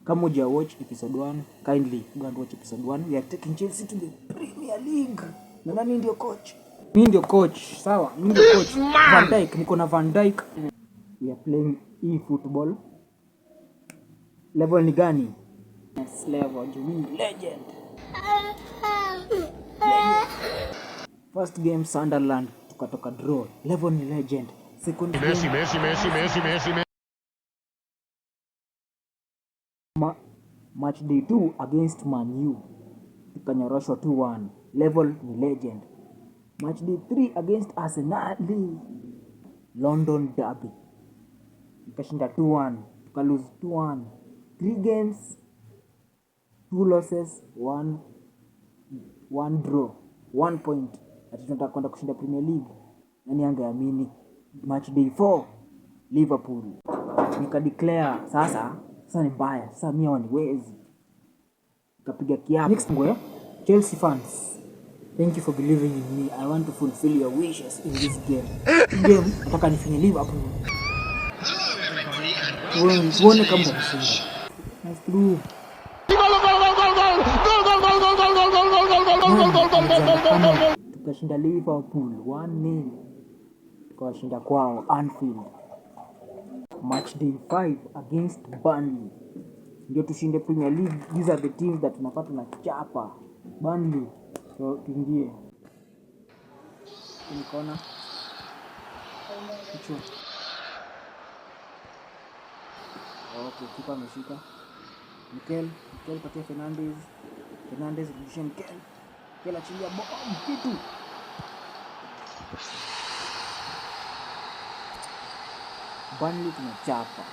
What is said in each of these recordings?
Kama huja watch episode 1, kindly go and watch episode 1. We are taking Chelsea to the Premier League. Na nani ndio coach? Mimi ndio coach, sawa? Mimi ndio coach. Van Dijk, niko na Van Dijk. We are playing e-football. Level ni gani? Yes, level legend. First game Sunderland tukatoka draw. Level ni legend. Second game Messi. Match day 2 against Man U tukanyoroshwa 2-1. Level ni legend. Match day 3 against Arsenal, London derby, tukashinda 2-1, tukalose 2-1. 3 games, 2 losses, 1 draw, 1 point. Ati tunataka kwenda kushinda Premier League. Nani angeamini? Match day 4 Liverpool, nikadeclare sasa ni mbaya. Sasa mimi hawaniwezi. Nikapiga kiapo. Next ngwe, Chelsea fans, thank you for believing in me. I want to fulfill your wishes in this game. Game nataka nifanye Liverpool. Tuone kama tutashinda. Nice through. Tukashinda Liverpool 1-0. Tukashinda kwao Anfield. Match day 5 against Burnley, ndio tushinde Premier League. These are the teams that tunapata na chapa. Burnley, so tuingie kona kichwa. Okay, kipa ameshika. Mikel patia Fernandes rudisha Mikel achilia bomb kitu. Burnley tunachapa.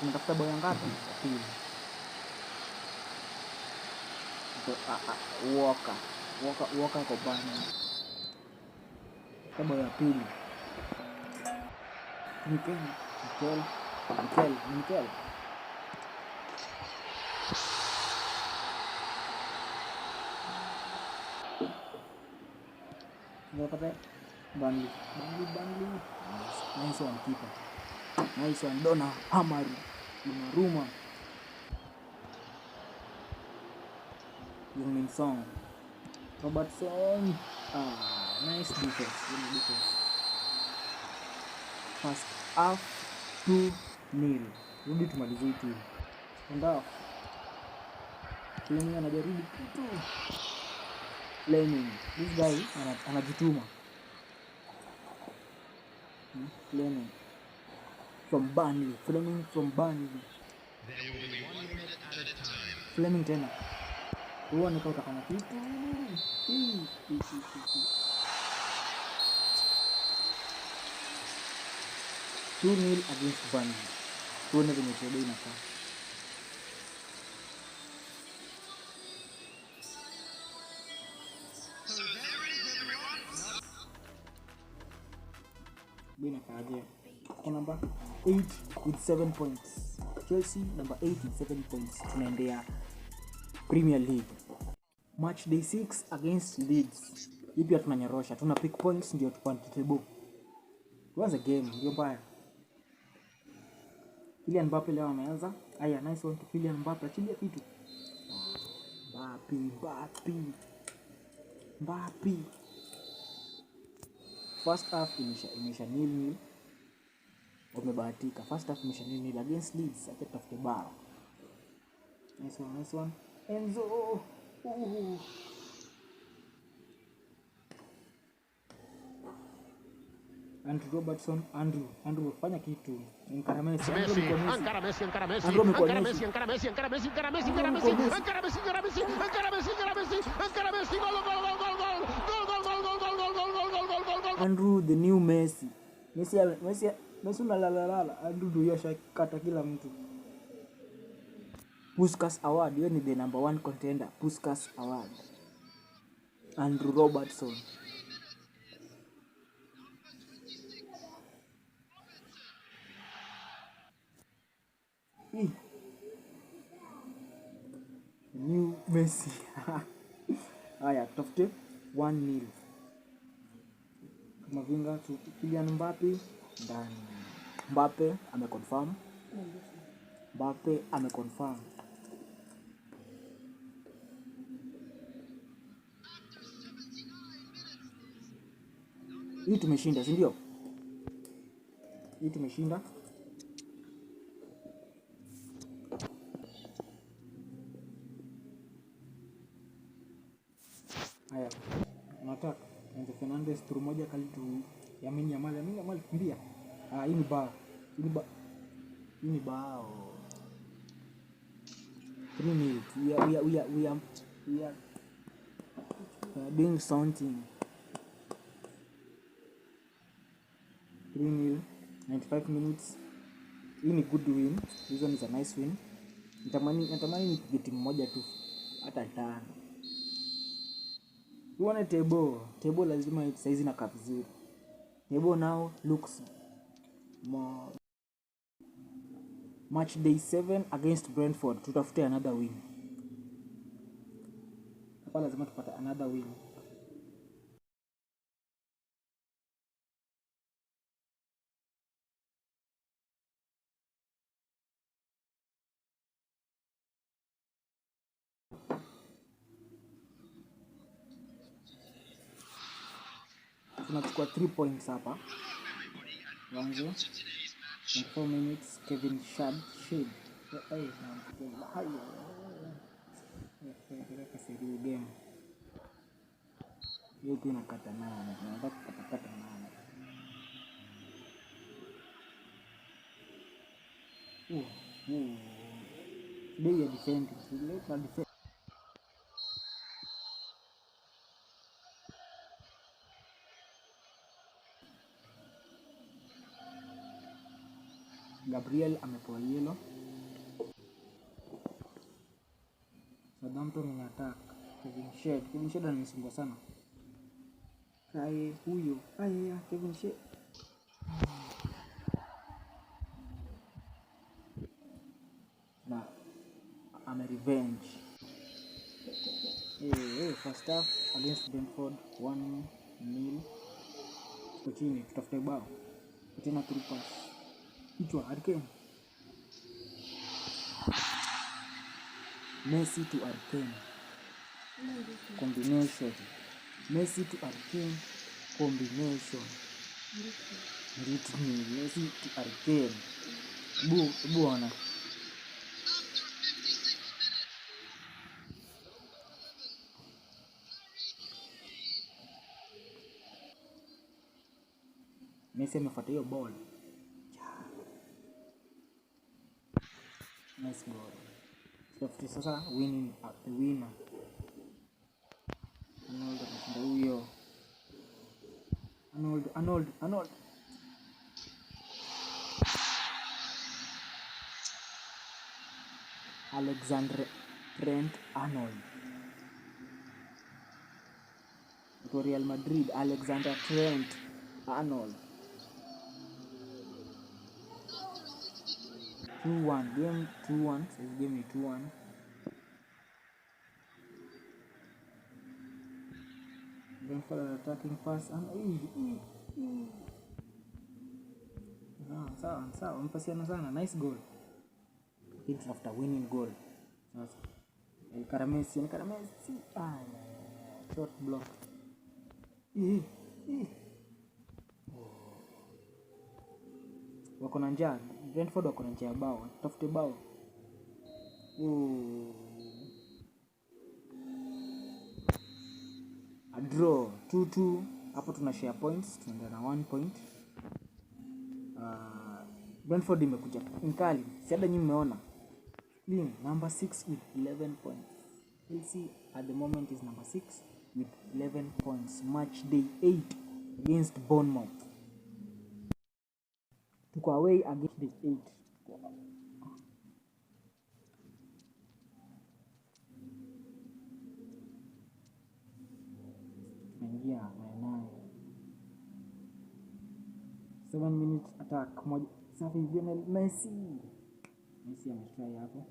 Tunatafuta bao ngapi? Pili. Walker kwa Burnley. Bao ya pili. Mikel. Ngapata Burnley. Nice one keeper. Nice one Dona Amaru. Ruma. Yung Song. Robertson. Nice defense. First half 2-0. Rudi tumalize hii timu. Ndio. Fleming anajaribu kitu. Fleming. This guy anajituma. Fleming from Burnley. Fleming tena. Huwa nikauta kama kitu. 2-0 against Burnley. Tuone venye trade inakaa. Bina kaje. Number 8 with 7 points. Chelsea number 8 with 7 points. Tunaendea Premier League. Match day 6 against Leeds. Hivi tunanyorosha. Tuna pick points ndio tupande table. Tuanze game ndio mbaya. Kylian Mbappe leo ameanza. Aya, nice one to Kylian Mbappe. Achilia kitu. Mbappe. First half imesha 0-0. Wamebahatika. First half imesha 0-0 against Leeds. Acha tutafute bao. Nice one. Enzo. Andrew Robertson. Andrew fanya kitu. Encara Messi. Andrew the new Messi. Messi la. Andrew ndio yashakata kila mtu. Puskas Award, yeye ni the number 1 contender. Puskas Award. Andrew Robertson. New Messi. Haya, tafute 1-0. Kama vinga tu Kylian Mbappe ndani. Mbappe ameconfirm. Mbappe ameconfirm. Hii tumeshinda, si ndio? Hii tumeshinda. Haya. Nataka Enzo Fernandez turu moja kali tu Lamine Yamal kimbia. Hii ni bao. Hii ni bao. 3 minutes. We are doing something. 3-0, 95 minutes. Hii ni good win. This one is a nice win. Natamani nipige timu moja tu hata 5. Tuone table lazima saizi na cap 0. Table now looks more. Match day 7 against Brentford. Tutafute another win. Hapa lazima tupate another win. Tunachukua 3 points hapa. Mwanzo 4 minutes Kevin Shade. Kasiri game. Hiyo tu nakata nane. Nataka kukata nane. Today you are defending. Today you are defending. Gabriel amepewa yellow. Southampton in attack. Kevin Shade ananisumbua sana. Kae huyo. Kevin Shade. Na ame revenge. First half against Brentford 1-0. Tuko chini, tutafute bao. Tena 3 pass. Kichwa Hurricane. Messi to Hurricane. Combination. Messi to Hurricane combination. Messi to Hurricane. Buona. Messi amefuata hiyo ball. Nice goal. Sasa winning the winner. Arnold. Alexander Trent Arnold. For Real Madrid, Alexander Trent Arnold. 2-1. Game 2-1. So game ni 2-1. Brentford attacking fast and sawa mpasiana sana. Nice goal. Hit after winning goal. Sasa Karamesi. Short block. Wako na njaa. Brentford wako na njaa bao. Tafute bao. A draw 2-2. Hapo tuna share points. Tunaenda na 1 point. Brentford imekuja nkali. Siada nyinyi mmeona. Clean number 6 with 11 points. Chelsea at the moment is number 6 with 11 points. Match day 8 against Bournemouth. Tuko away against day 8. Tunaingia 7 minutes attack moja. Safi Lionel Messi ametry hapo.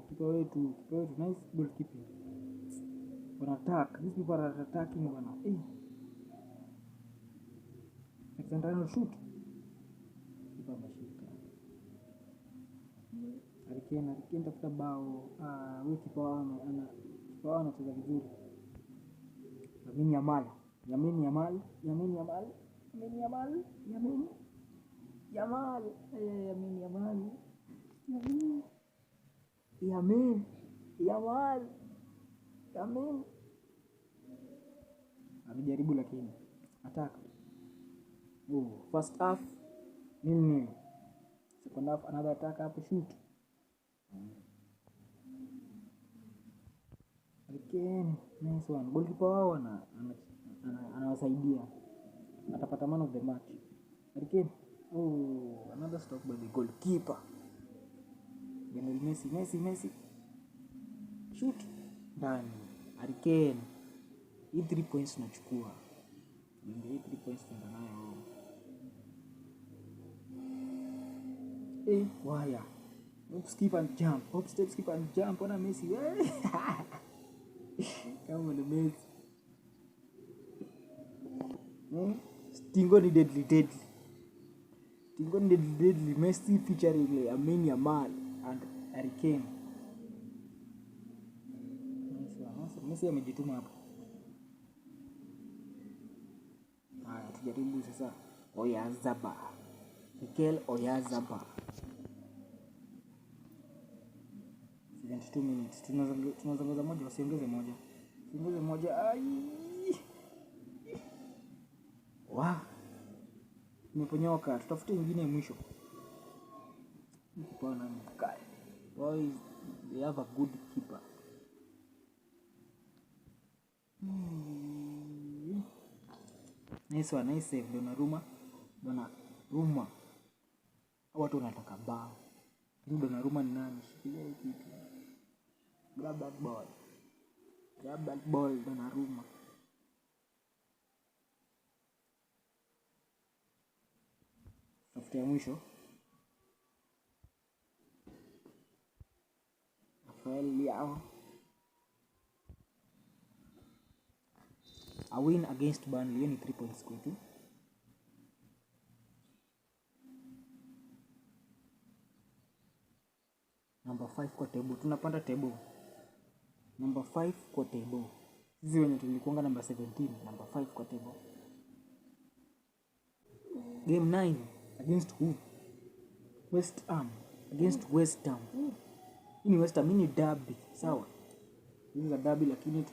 Kipa wetu nice goalkeeping. For attack, these people are attacking bana. Alexander Arnold shoot. Harry Kane tafuta bao. Huyu kipa wao anacheza vizuri. Lamine Yamal. Lamine Yamal. Lamine Yamal. Lamine Yamal. Lamine Yamal. Lamine Yamal. Lamine Yamal. Yamal. Yamal. Alijaribu lakini attack. First half 0-0. Second half another attack hapo shoot. Harry nice one. Goalkeeper wao anawasaidia. Atapata man of the match. Harry another stop by the goalkeeper. Lionel Messi. Shoot. Ndani. Harry Kane. Hii 3 points tunachukua. Hii 3 points tunaenda nayo. Waya. Hop, skip and jump. Hop, step, skip and jump. Ona Messi. Kama ni Messi. Stingo ni deadly. Messi featuring Lamine Yamal and Harry Kane. Messi amejituma hapo. Haya, tujaribu sasa. Oyarzabal. Mikel Oyarzabal. 72 minutes. Tunazongoza moja, wasiongeze moja. Siongeze moja. Nimeponyoka. Tutafute nyingine mwisho. Kupana mkai. Boys, they have a good keeper. Nice one, nice save. Donnarumma. Watu wanataka bao. Donnarumma ni nani? Shikilia hii kitu. Grab that ball, Donnarumma. Tafutia mwisho. Rafael Leao. A win against Burnley ni 3 points kwetu. Number 5 kwa table. Tunapanda table. Number 5 kwa table. Sisi wenye tulikuanga number 17. Number 5 kwa table. Game 9 against who? West Ham. Against West Ham. Hii ni West Ham, hii ni derby. Sawa. Hii ni derby lakini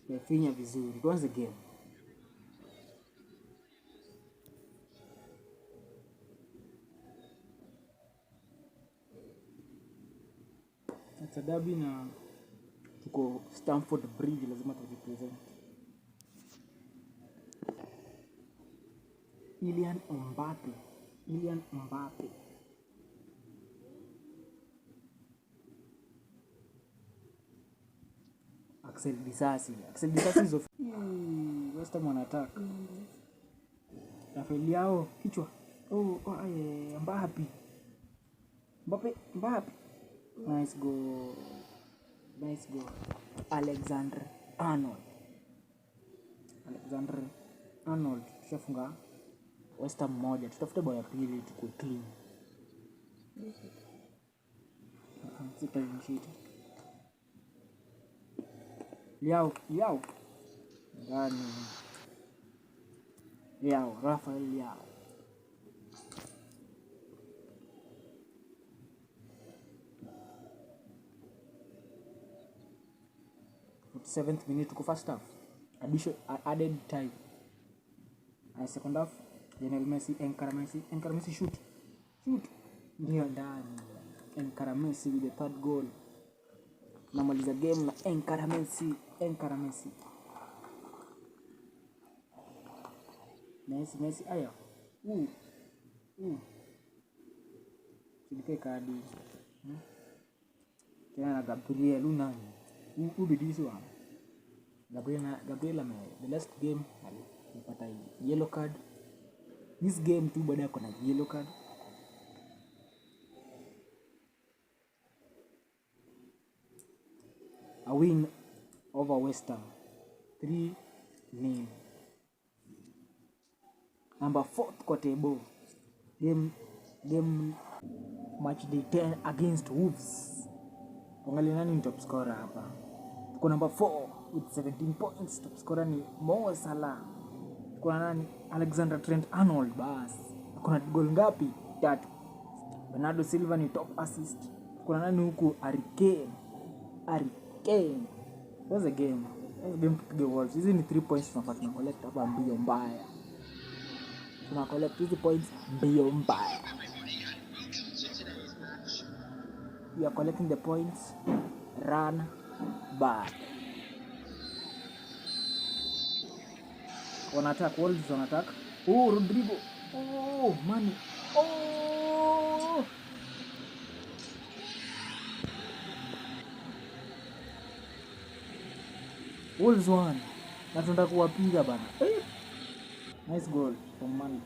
tumefinya vizuri. Tuanze game. It's a derby na tuko Stamford Bridge, lazima tujipresent. Kylian Mbappe. Axel Disasi is of West Ham on attack. Rafael Leao kichwa. Mbappe. Nice goal. Alexander Arnold. Tushafunga West Ham moja. Tutafute bao ya pili tukue clean. Sita inshita. Leao. Ndani. Rafael Leao. 7th minute tuko first half. Added time. Second half, Lionel Messi, Encara Messi shoot. Ndio ndani. Encara Messi with the third goal. Namaliza game na Encara Messi. Messi aya. Sinipe kadi. Tena na Gabriel nani? Ubidiswa. Gabriel the last game alipata yellow card. This game tu baada kuna yellow card. A win over West Ham 3-0. Number 4th kwa table. Game match day 10 against Wolves. Angalia nani ni top scorer hapa. Tuko number 4 with 17 points. Top scorer ni Mo Salah. Kuna nani? Alexander Trent Arnold bas. Kuna goal ngapi? 3. Bernardo Silva ni top assist. Kuna nani huku? Harry Kane. What's the game? Tupige Wolves. Hizi ni 3 points tunapata collect hapa mbio mbaya. Tuna collect hizi points mbio mbaya. We are collecting the points. Run back. On attack. Wolves on attack. Oh, Rodrigo. Oh, man. Oh. Wolves won. Na tunataka kuwapiga bana. Nice goal from Man.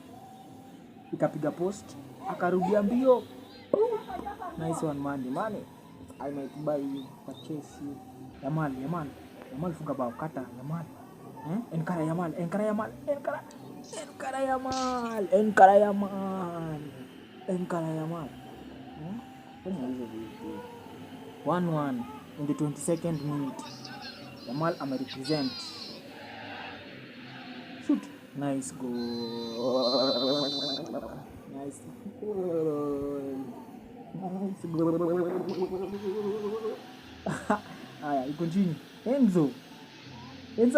Ikapiga post, akarudia mbio. Nice one Man. I might buy you, purchase you. Yamal funga bao kata Yamal. Enkara Yamal. Kwenye hizo vitu. 1-1 in the 22nd minute. Yamal amerepresent. Shoot. Nice goal. Haya, ikonjini. Enzo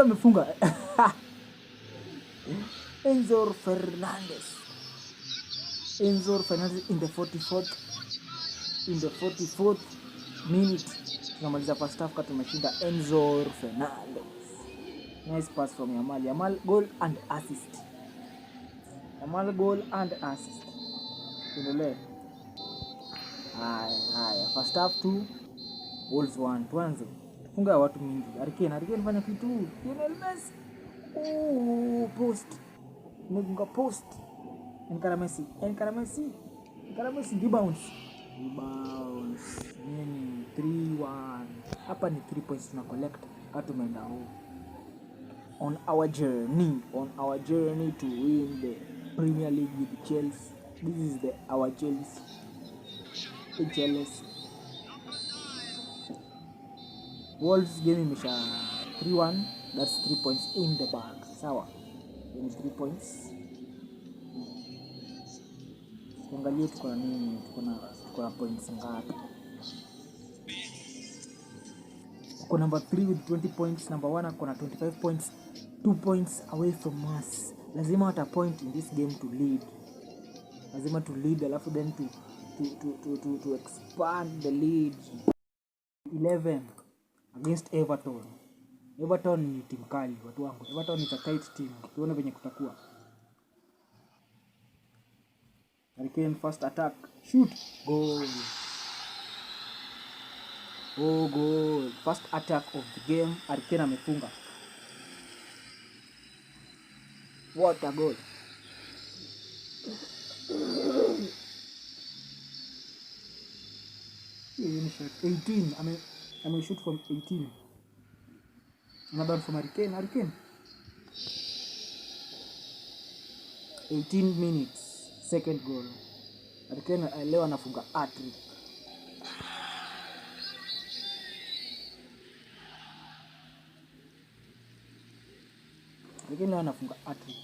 amefunga. Enzo Fernandez in the 44th minute. Tunamaliza first half kama tumeshinda. Enzo Fernandez. Nice pass from Yamal. Goal and assist. Tuendelee. Haya. First half 2, Wolves 1. Tuanze. Tufunga watu mingi. Harry Kane fanya kitu. Lionel Messi. Oh, post. Nimegonga post. Enkara Messi. Rebounds. Nini? 3-1. Hapa ni 3 points tuna collect. Hatu tumeenda home. On our journey to win the Premier League with Chelsea. This is our Chelsea. Wolves game imesha 3-1. That's 3 points in the bag. Sawa. Ni 3 points. Tuangalie tuko na nini? Tuko na points ngapi? Tuko number 3 with 20 points. Number 1 ako na 25 points. 2 points away from us. Lazima wata point in this game to lead. Alafu then to expand the lead. 11 against Everton. Everton ni timu kali watu wangu. Everton ni tight team. Tuone venye kutakuwa. Harry Kane first attack. Shoot. Goal. Oh, goal. First attack of the game. Harry Kane amefunga. What a goal. Shot 18. I may shoot from 18. Another one from Harry Kane. 18 minutes. Second goal. Harry Kane leo anafunga hat-trick. Harry Kane leo anafunga hat-trick.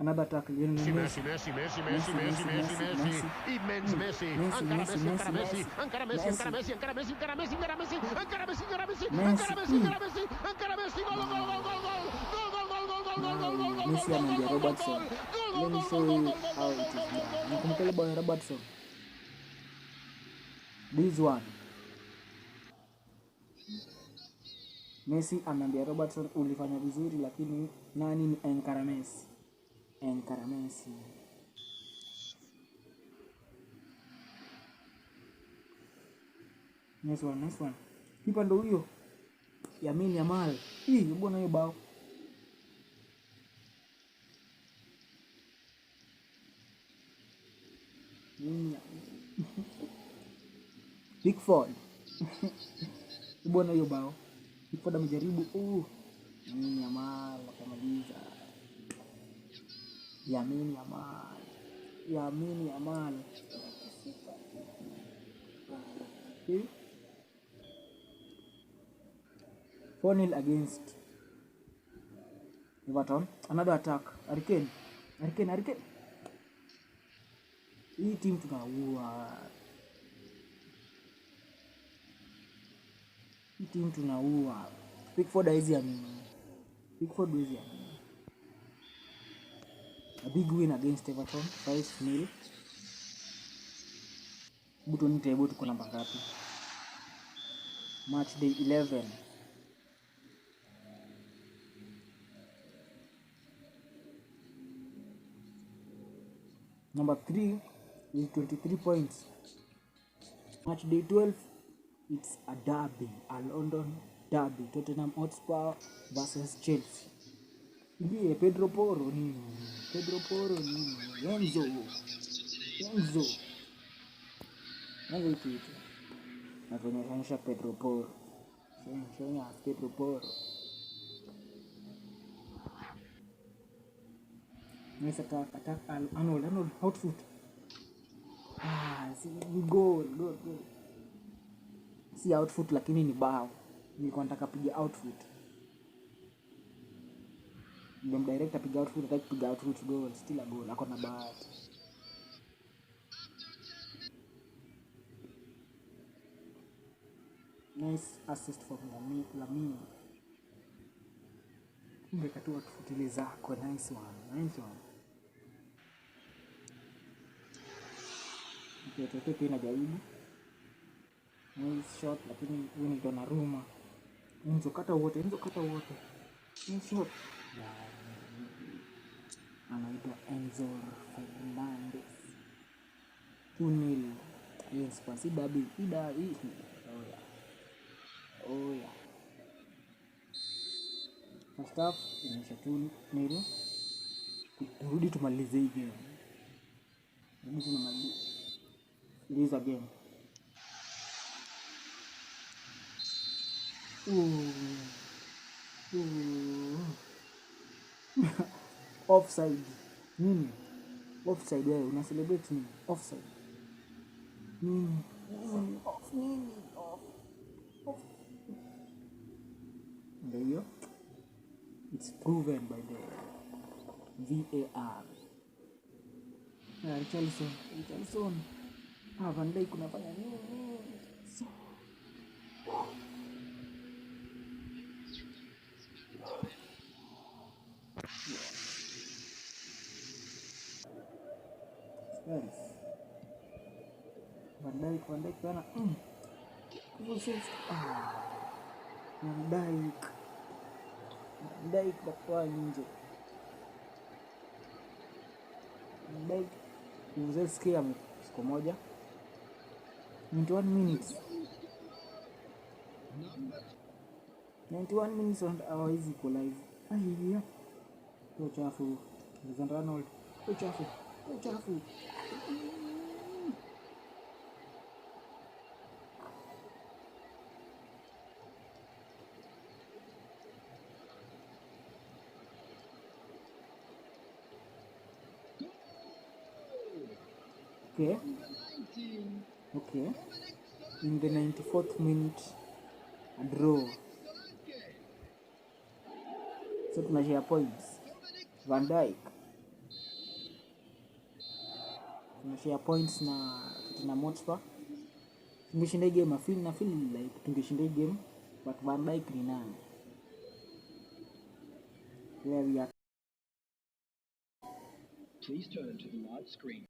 Another tackle. Messi. Immens Messi. Messi anaingia Robertson. Let me show you how it is done. Nakumbuka boy Robertson. This one. Messi anaambia Robertson ulifanya vizuri lakini nani ni Enkara Messi. Nice one. Kipa ndo huyo. Lamine Yamal. Mbona hiyo bao? Pickford. Mbona hiyo bao? Pickford amejaribu. Yamal akamaliza. Lamine Yamal. Lamine Yamal. Okay. 4-0 against Everton. Another attack. Hurricane. Hii team tunaua. Pickford hizi amini. A big win against Everton, 5-0. Button table tuko namba ngapi? Match day 11. Number 3 is 23 points. Match day 12, it's a derby, a London derby. Tottenham Hotspur versus Chelsea. Ndiye Pedro Porro nini? Enzo. Nango kitu. Naonyesha Pedro Porro. Pedro Porro. Nice attack Arnold outfoot. Goal. Si outfoot lakini ni bao. Nilikuwa nataka piga outfoot. Ndio director piga outfoot, nataka piga outfoot goal, still a goal. Ako na bahati. Nice assist from Lamine. Ungekatu outfoot ile zako, nice one. Okay, pia najaribu. Nice shot lakini huyu ni Donnarumma. Enzo kata wote. Nice shot. Anaitwa Enzo Fernandez. 2-0. Yes, pasi dabi. Oh yeah. First half inaisha 2-0. Turudi tumalize hii game. This again. Offside. Nini? Offside wewe una celebrate nini? Offside. Nini? Off. Ndio. It's proven by the VAR. Richarlison. Van Dijk kunafanya nini? Van Dijk sana. Van Dijk bakwa nje. Van Dijk uzesikia siku moja 91 minutes and hawezi equalize. Hiyo chafu. Arnold chafu. Okay. In the 94th minute, a draw. So tunashare points. Van Dijk tunashare points na Tottenham Hotspur. Tungeshinda game, I feel like tungeshinda game, but Van Dijk ni nani? Where we are. Please turn to the large screen.